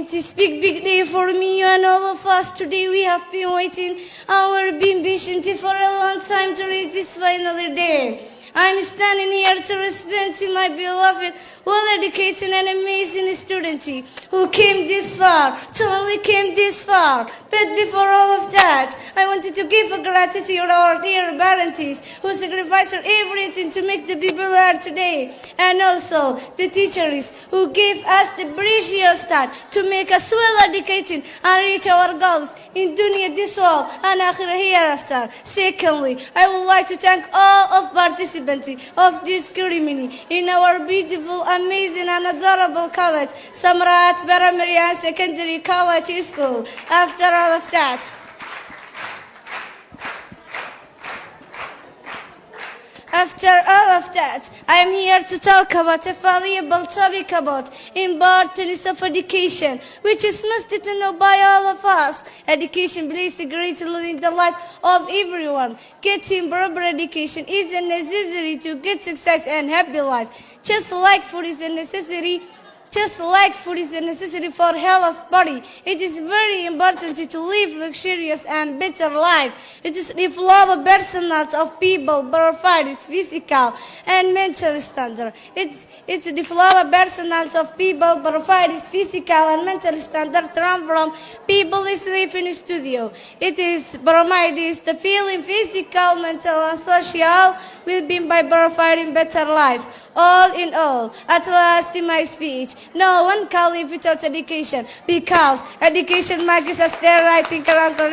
This big day for me and all of us. Today we have been waiting, been patient for a long time to reach this final day. I'm standing here to respect my beloved, well-educated and amazing student who came this far, only came this far. But before all of that, I wanted to give a gratitude to our dear parents who sacrificed everything to make the people here today. And also the teachers who gave us the precious time to make us well-educated and reach our goals in dunya this world and akhirah hereafter. Secondly, I would like to thank all of participants of this ceremony in our beautiful, amazing and adorable college, Samrat Primary and Secondary College School. After all of that, I am here to talk about a valuable topic about importance of education, which is must to know by all of us. Education plays a great role in the life of everyone. Getting proper education is a necessary to get success and happy life. Just like food is a necessary for health of body, it is very important to live luxurious and better life. It is develop personality of people, provide physical and mental standard. It's develop personality of people, provide physical and mental standard from people is live in studio. It is provides the feeling physical, mental and social well-being by providing better life. All in all, at last in my speech, no one can live without education, because education makes us the right thinker and correct